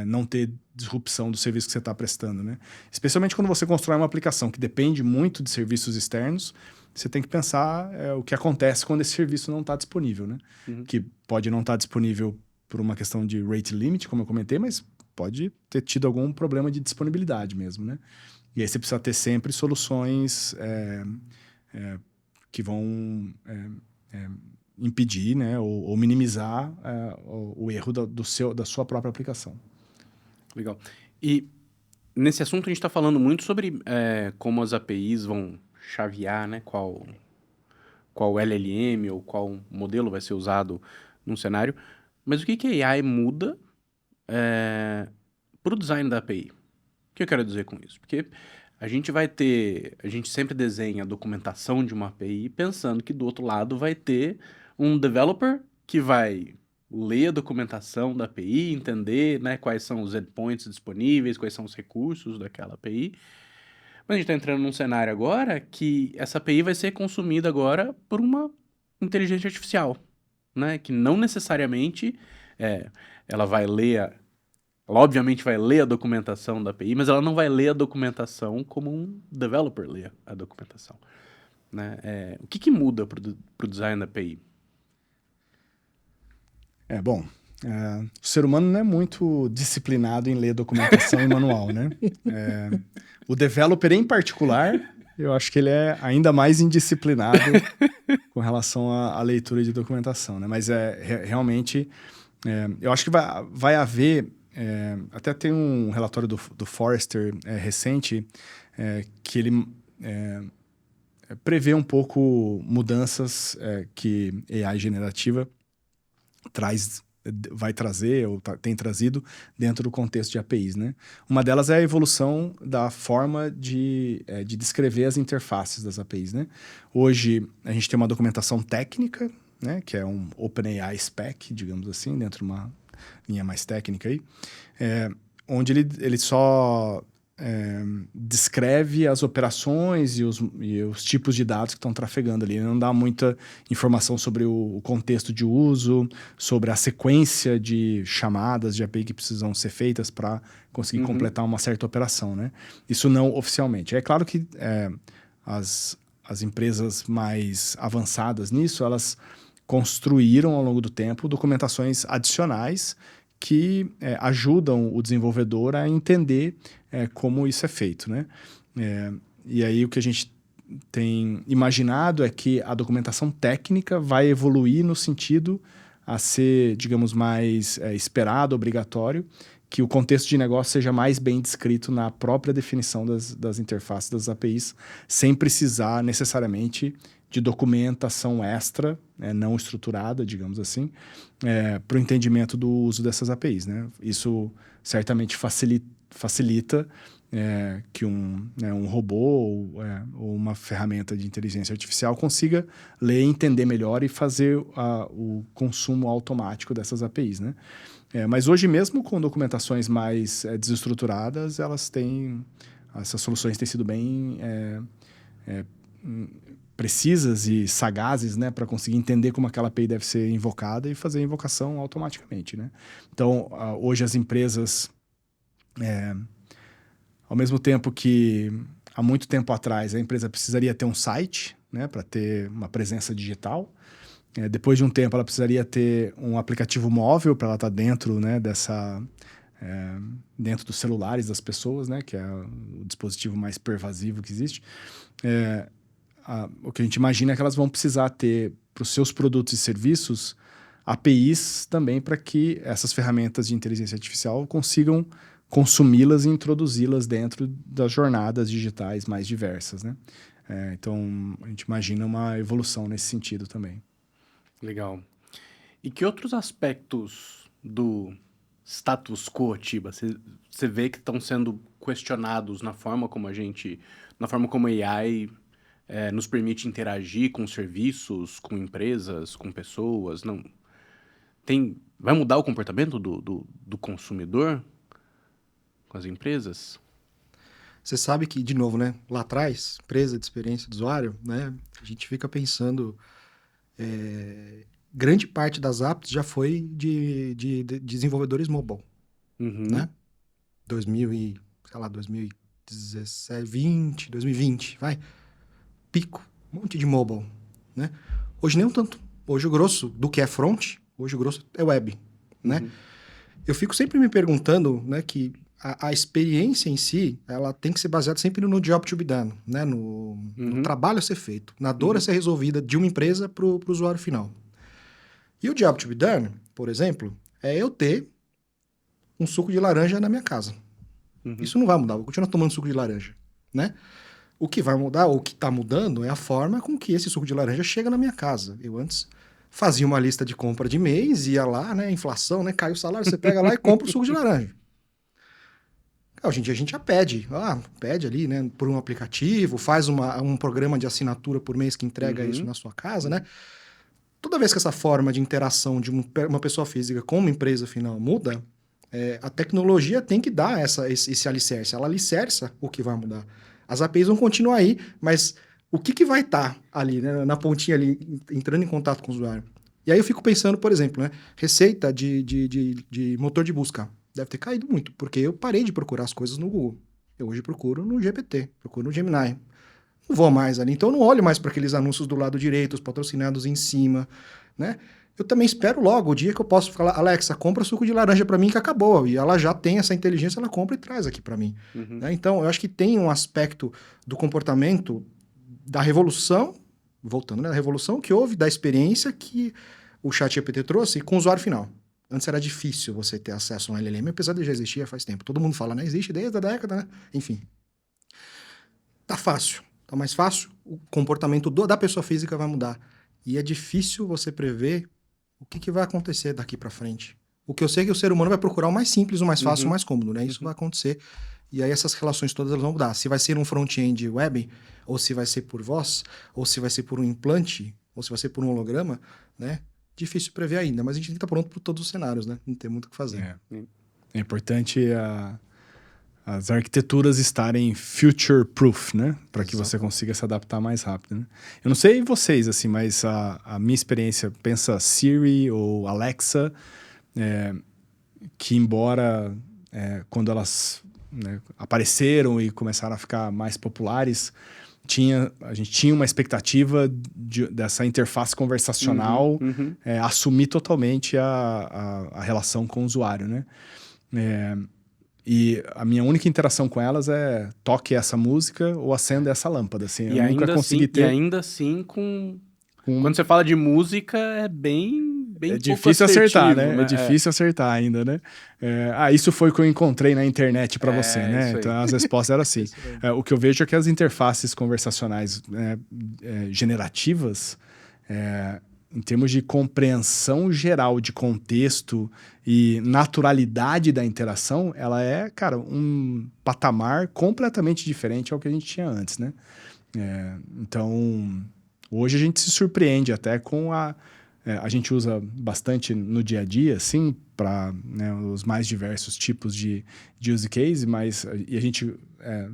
não ter disrupção do serviço que você está prestando, né? Especialmente quando você constrói uma aplicação que depende muito de serviços externos, você tem que pensar o que acontece quando esse serviço não está disponível, né? Que pode não estar disponível por uma questão de rate limit, como eu comentei, mas pode ter tido algum problema de disponibilidade mesmo, né? E aí você precisa ter sempre soluções que vão impedir, né, ou minimizar o erro da sua própria aplicação. Legal. E nesse assunto a gente está falando muito sobre como as APIs vão chavear, né, qual LLM ou qual modelo vai ser usado num cenário. Mas o que a AI muda para o design da API? O que eu quero dizer com isso? Porque a gente sempre desenha a documentação de uma API pensando que do outro lado vai ter um developer que vai ler a documentação da API, entender, né, quais são os endpoints disponíveis, quais são os recursos daquela API. Mas a gente está entrando num cenário agora que essa API vai ser consumida agora por uma inteligência artificial, né, que não necessariamente ela vai ler ela obviamente vai ler a documentação da API, mas ela não vai ler a documentação como um developer lê a documentação, né? O que muda para o design da API? O ser humano não é muito disciplinado em ler documentação e manual, né? O developer em particular, eu acho que ele é ainda mais indisciplinado com relação à leitura de documentação, né? Mas realmente, eu acho que vai haver... até tem um relatório do Forrester recente que ele prevê um pouco mudanças que AI generativa vai trazer ou tem trazido dentro do contexto de APIs, né? Uma delas é a evolução da forma de descrever as interfaces das APIs, né? Hoje, a gente tem uma documentação técnica, né? Que é um OpenAI Spec, digamos assim, dentro de uma linha mais técnica aí, onde ele só descreve as operações e os tipos de dados que estão trafegando ali. Ele não dá muita informação sobre o contexto de uso, sobre a sequência de chamadas de API que precisam ser feitas para conseguir completar uma certa operação, né? Isso não oficialmente. É claro que as empresas mais avançadas nisso, elas construíram ao longo do tempo documentações adicionais que ajudam o desenvolvedor a entender como isso é feito, né? E aí o que a gente tem imaginado é que a documentação técnica vai evoluir no sentido a ser, digamos, mais esperado, obrigatório, que o contexto de negócio seja mais bem descrito na própria definição das interfaces das APIs, sem precisar necessariamente de documentação extra, não estruturada, digamos assim, para o entendimento do uso dessas APIs, né? Isso certamente facilita que um robô ou uma ferramenta de inteligência artificial consiga ler, entender melhor e fazer o consumo automático dessas APIs, né? Mas hoje mesmo, com documentações mais desestruturadas, essas soluções têm sido bem precisas e sagazes, né, para conseguir entender como aquela API deve ser invocada e fazer a invocação automaticamente, né? Então, hoje as empresas, ao mesmo tempo que há muito tempo atrás a empresa precisaria ter um site, né, para ter uma presença digital, depois de um tempo ela precisaria ter um aplicativo móvel para ela estar dentro, né, dentro dos celulares das pessoas, né, que é o dispositivo mais pervasivo que existe. O que a gente imagina é que elas vão precisar ter para os seus produtos e serviços APIs também para que essas ferramentas de inteligência artificial consigam consumi-las e introduzi-las dentro das jornadas digitais mais diversas, né? Então, a gente imagina uma evolução nesse sentido também. Legal. E que outros aspectos do status quo, Tiba, você vê que estão sendo questionados na forma como a AI nos permite interagir com serviços, com empresas, com pessoas, não... Vai mudar o comportamento do consumidor com as empresas? Você sabe que, de novo, né? Lá atrás, empresa de experiência do usuário, né? A gente fica pensando... grande parte das apps já foi de desenvolvedores mobile, né? 2017, 2020, vai. Pico, um monte de mobile, né? Hoje nem um tanto. Hoje o grosso do que é front, hoje o grosso é web, né? Eu fico sempre me perguntando, né, que a experiência em si, ela tem que ser baseada sempre no job to be done, né? No trabalho a ser feito, na dor a ser resolvida de uma empresa para o usuário final. E o job to be done, por exemplo, é eu ter um suco de laranja na minha casa. Isso não vai mudar, eu vou continuar tomando suco de laranja, né? O que vai mudar, ou o que está mudando, é a forma com que esse suco de laranja chega na minha casa. Eu antes fazia uma lista de compra de mês, ia lá, né? Inflação, né? Cai o salário, você pega lá e compra o suco de laranja. Hoje em dia a gente já pede ali, né? Por um aplicativo, faz um programa de assinatura por mês que entrega isso na sua casa, né? Toda vez que essa forma de interação de uma pessoa física com uma empresa final muda, a tecnologia tem que dar esse alicerce. Ela alicerça o que vai mudar. As APIs vão continuar aí, mas o que vai estar ali, né, na pontinha ali, entrando em contato com o usuário? E aí eu fico pensando, por exemplo, né, receita de motor de busca. Deve ter caído muito, porque eu parei de procurar as coisas no Google. Eu hoje procuro no GPT, procuro no Gemini. Não vou mais ali, então eu não olho mais para aqueles anúncios do lado direito, os patrocinados em cima, né? Eu também espero logo o dia que eu posso falar, Alexa, compra suco de laranja para mim que acabou. E ela já tem essa inteligência, ela compra e traz aqui para mim. Né? Então, eu acho que tem um aspecto do comportamento da revolução, voltando, né? Da revolução que houve, da experiência que o ChatGPT trouxe com o usuário final. Antes era difícil você ter acesso a um LLM, apesar de já existir faz tempo. Todo mundo fala, né? Existe desde a década, né? Enfim. Tá fácil. Tá mais fácil. O comportamento da pessoa física vai mudar. E é difícil você prever o que vai acontecer daqui para frente. O que eu sei é que o ser humano vai procurar o mais simples, o mais fácil, o mais cômodo, né? Isso vai acontecer. E aí essas relações todas elas vão mudar. Se vai ser um front-end web, ou se vai ser por voz, ou se vai ser por um implante, ou se vai ser por um holograma, né? Difícil prever ainda, mas a gente tem que estar pronto para todos os cenários, né? Não tem muito o que fazer. É importante as arquiteturas estarem future-proof, né? Para que você consiga se adaptar mais rápido, né? Eu não sei vocês, assim, mas a minha experiência, pensa Siri ou Alexa, que embora quando elas apareceram e começaram a ficar mais populares, a gente tinha uma expectativa dessa interface conversacional assumir totalmente a relação com o usuário, né? E a minha única interação com elas é toque essa música ou acenda essa lâmpada. Assim, eu nunca consegui ter... E ainda assim, quando você fala de música, é bem é difícil acertar, né? É difícil acertar ainda, né? Isso foi o que eu encontrei na internet para você, né? Então, as respostas eram assim. O que eu vejo é que as interfaces conversacionais generativas... em termos de compreensão geral de contexto e naturalidade da interação, ela é, cara, um patamar completamente diferente ao que a gente tinha antes, né? Então, hoje a gente se surpreende até com a gente usa bastante no dia a dia, assim, para os mais diversos tipos de use case, mas a gente,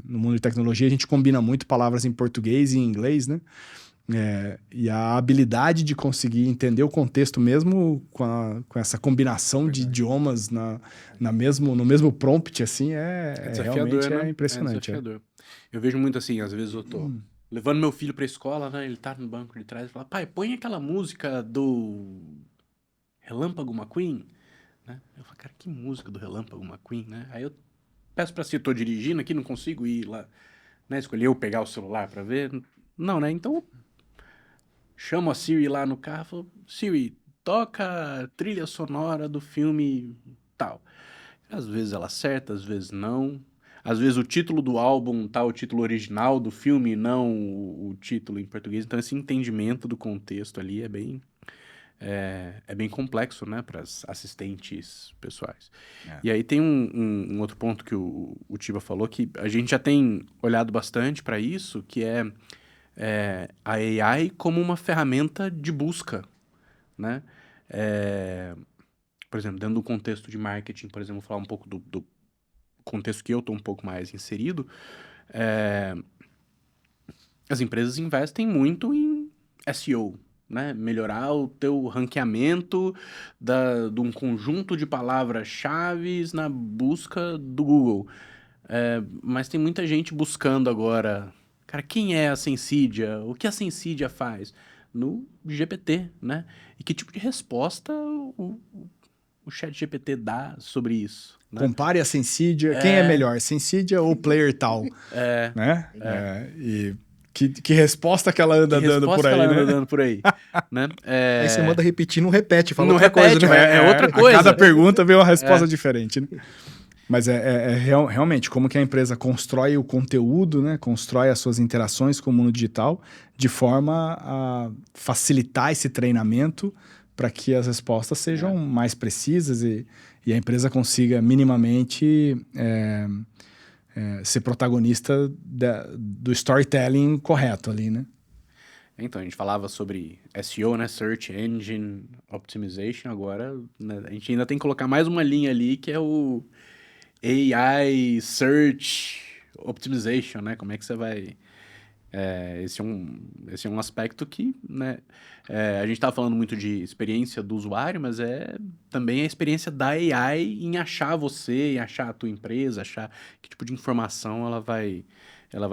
no mundo de tecnologia, a gente combina muito palavras em português e em inglês, né? E a habilidade de conseguir entender o contexto mesmo com essa combinação de idiomas no mesmo prompt, assim, realmente impressionante. Eu vejo muito assim, às vezes eu tô levando meu filho pra escola, né? Ele tá no banco de trás e fala, pai, põe aquela música do Relâmpago McQueen, né? Eu falo, cara, que música do Relâmpago McQueen, né? Aí eu peço pra si, eu tô dirigindo aqui, não consigo ir lá, né? Escolher eu pegar o celular pra ver. Não, né? Então chamo a Siri lá no carro e falo, Siri, toca a trilha sonora do filme tal. Às vezes ela acerta, às vezes não. Às vezes o título do álbum tá o título original do filme e não o título em português. Então esse entendimento do contexto ali é bem complexo, né, para as assistentes pessoais. E aí tem um outro ponto que o Tiba falou, que a gente já tem olhado bastante para isso, que é a AI como uma ferramenta de busca, né? Por exemplo, dentro do contexto de marketing, por exemplo, vou falar um pouco do contexto que eu estou um pouco mais inserido, as empresas investem muito em SEO, né? Melhorar o teu ranqueamento de um conjunto de palavras-chave na busca do Google. Mas tem muita gente buscando agora, cara, quem é a Sensidia? O que a Sensidia faz? No GPT, né? E que tipo de resposta o chat GPT dá sobre isso, né? Compare a Sensidia. Quem é melhor, Sensidia ou Player tal? Né? E que resposta que ela anda dando por aí, né? dando por aí, né? Aí você manda repetir, não repete, fala Não outra repete, coisa, né? é outra coisa. A cada pergunta vem uma resposta diferente, né? Mas realmente como que a empresa constrói o conteúdo, né? Constrói as suas interações com o mundo digital de forma a facilitar esse treinamento para que as respostas sejam mais precisas e a empresa consiga minimamente ser protagonista do storytelling correto ali, né? Então, a gente falava sobre SEO, né? Search Engine Optimization. Agora, né, a gente ainda tem que colocar mais uma linha ali, que é o AI Search Optimization, né? Como é que você vai... esse é um aspecto que, né? A gente estava falando muito de experiência do usuário, mas também a experiência da AI em achar você, em achar a tua empresa, achar que tipo de informação ela vai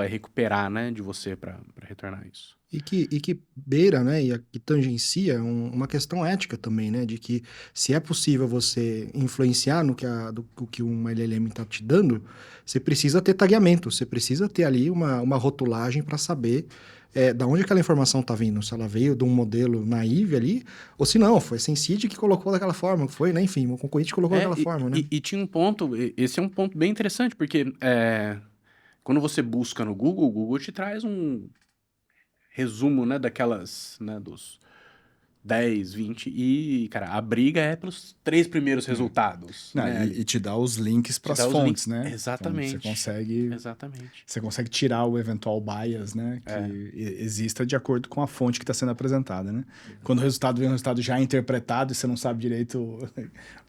recuperar, né, de você para retornar isso. E que beira, né, e que tangencia uma questão ética também, né, de que se é possível você influenciar no que uma LLM está te dando, você precisa ter tagueamento, você precisa ter ali uma rotulagem para saber da onde aquela informação está vindo, se ela veio de um modelo naive ali, ou se não, foi a Sensidia que colocou daquela forma, foi, né, enfim, um concorrente colocou daquela forma, né. E tinha um ponto, esse é um ponto bem interessante, porque quando você busca no Google, o Google te traz um resumo, né, daquelas, né, dos 10, 20, e, cara, a briga é pelos 3 primeiros resultados, Não, né? e te dá os links para as fontes, né? Exatamente. Então, você consegue tirar o eventual bias, né? Que exista de acordo com a fonte que está sendo apresentada, né? Quando o resultado vem um resultado já interpretado e você não sabe direito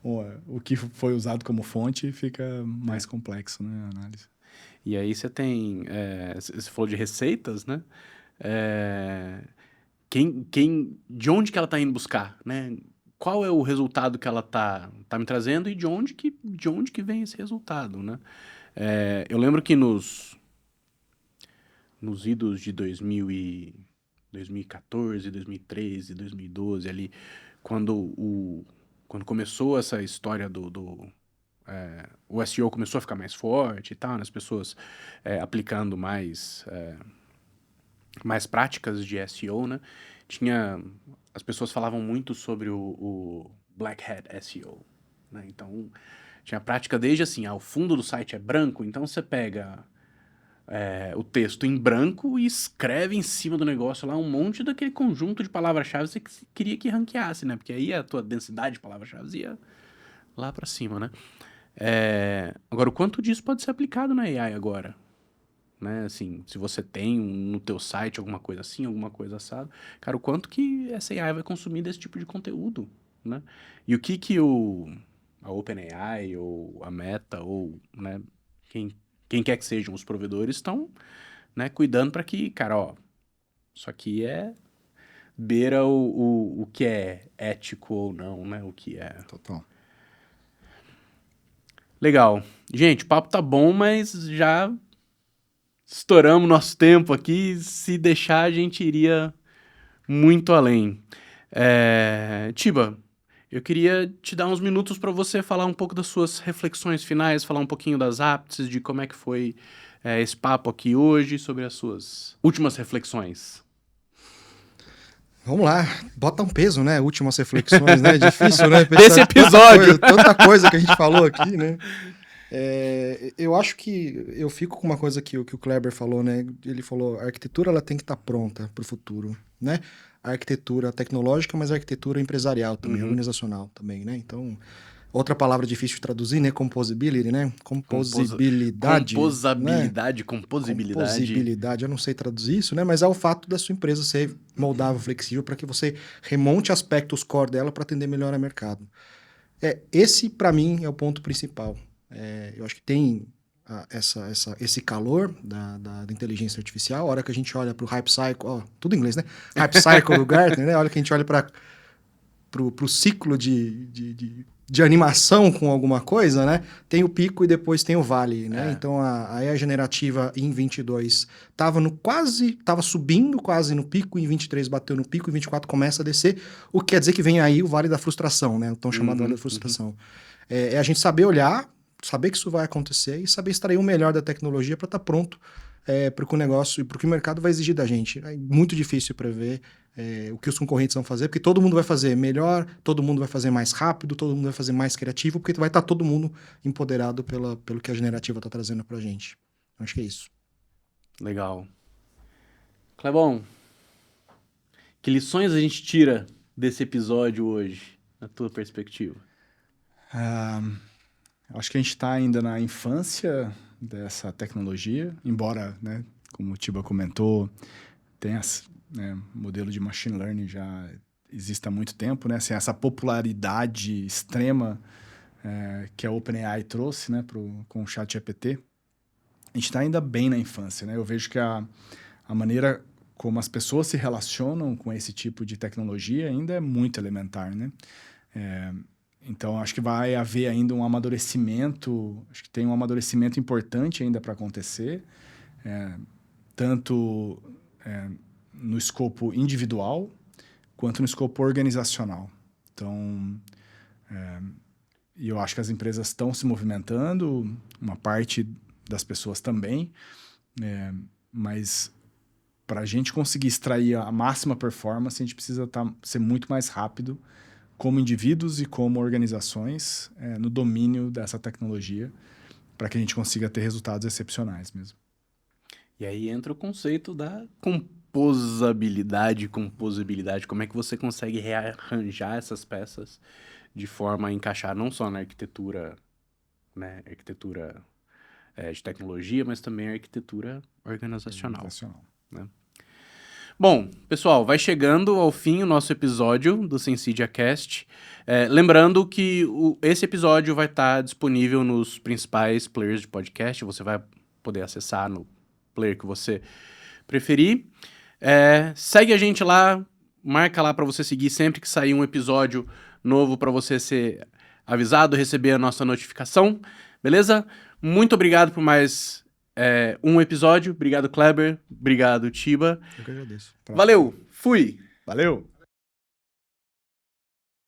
o que foi usado como fonte, fica mais complexo, né? A análise. E aí você tem... você falou de receitas, né? De onde que ela está indo buscar, né? Qual é o resultado que ela tá me trazendo e de onde que vem esse resultado, né? Eu lembro que nos idos de 2014, 2013, 2012 ali, quando começou essa história o SEO começou a ficar mais forte e tal, né? As pessoas aplicando mais práticas de SEO, né? As pessoas falavam muito sobre o Black Hat SEO, né? Então, tinha prática desde assim, o fundo do site é branco, então você pega o texto em branco e escreve em cima do negócio lá um monte daquele conjunto de palavras-chave que você queria que ranqueasse, né? Porque aí a tua densidade de palavras-chave ia lá para cima, né? Agora, o quanto disso pode ser aplicado na AI agora? Né, assim, se você tem no teu site alguma coisa assim, alguma coisa assada, cara, o quanto que essa AI vai consumir desse tipo de conteúdo, né? E o que a OpenAI ou a Meta ou, né, quem quer que sejam os provedores estão, né, cuidando para que, cara, ó, isso aqui beira o que é ético ou não, né, o que é... Total. Legal. Gente, o papo tá bom, mas já... estouramos nosso tempo aqui, se deixar a gente iria muito além. Tiba, eu queria te dar uns minutos para você falar um pouco das suas reflexões finais, falar um pouquinho das apps, de como é que foi esse papo aqui hoje, sobre as suas últimas reflexões. Vamos lá, bota um peso, né? Últimas reflexões, né? Difícil, né? Desse episódio. Tanta coisa que a gente falou aqui, né? Eu acho que eu fico com uma coisa que o Kleber falou, né? Ele falou, a arquitetura ela tem que estar pronta para o futuro, né? A arquitetura tecnológica, mas a arquitetura empresarial também, organizacional também, né? Então, Outra palavra difícil de traduzir, né? Composability, né? Composabilidade. Composabilidade. Composabilidade, eu não sei traduzir isso, né? Mas é o fato da sua empresa ser moldável, flexível, para que você remonte aspectos core dela para atender melhor ao mercado. Esse, para mim, é o ponto principal. Eu acho que tem esse calor da inteligência artificial. A hora que a gente olha para o Hype Cycle, tudo em inglês, né? Hype Cycle do Gartner, né? A hora que a gente olha para o ciclo de animação com alguma coisa, né? Tem o pico e depois tem o vale, né? Então, a IA generativa em 22 estava subindo quase no pico, em 23 bateu no pico, em 24 começa a descer, o que quer dizer que vem aí o vale da frustração, né? O tão chamado vale da frustração. É a gente saber olhar, saber que isso vai acontecer e saber extrair o melhor da tecnologia para estar pronto para o que o negócio e para o que o mercado vai exigir da gente. É muito difícil prever o que os concorrentes vão fazer, porque todo mundo vai fazer melhor, todo mundo vai fazer mais rápido, todo mundo vai fazer mais criativo, porque vai estar todo mundo empoderado pelo que a generativa está trazendo para a gente. Acho que é isso. Legal. Clebão, que lições a gente tira desse episódio hoje, na tua perspectiva? Acho que a gente está ainda na infância dessa tecnologia, embora, né, como o Tiba comentou, tem modelo de machine learning já existe há muito tempo, né? Assim, essa popularidade extrema que a OpenAI trouxe, né, com o ChatGPT, a gente está ainda bem na infância, né? Eu vejo que a maneira como as pessoas se relacionam com esse tipo de tecnologia ainda é muito elementar, né? Então, acho que vai haver ainda um amadurecimento, acho que tem um amadurecimento importante ainda para acontecer, tanto no escopo individual, quanto no escopo organizacional. Então, eu acho que as empresas estão se movimentando, uma parte das pessoas também, mas para a gente conseguir extrair a máxima performance, a gente precisa ser muito mais rápido como indivíduos e como organizações no domínio dessa tecnologia, para que a gente consiga ter resultados excepcionais mesmo. E aí entra o conceito da composabilidade, como é que você consegue rearranjar essas peças de forma a encaixar não só na arquitetura, né, de tecnologia, mas também a arquitetura organizacional. Né? Bom, pessoal, vai chegando ao fim o nosso episódio do SensidiaCast. Lembrando que esse episódio vai estar disponível nos principais players de podcast. Você vai poder acessar no player que você preferir. Segue a gente lá, marca lá para você seguir sempre que sair um episódio novo para você ser avisado, receber a nossa notificação. Beleza? Muito obrigado por mais um episódio. Obrigado, Kleber. Obrigado, Tiba. Eu que agradeço. Valeu! Fui! Valeu!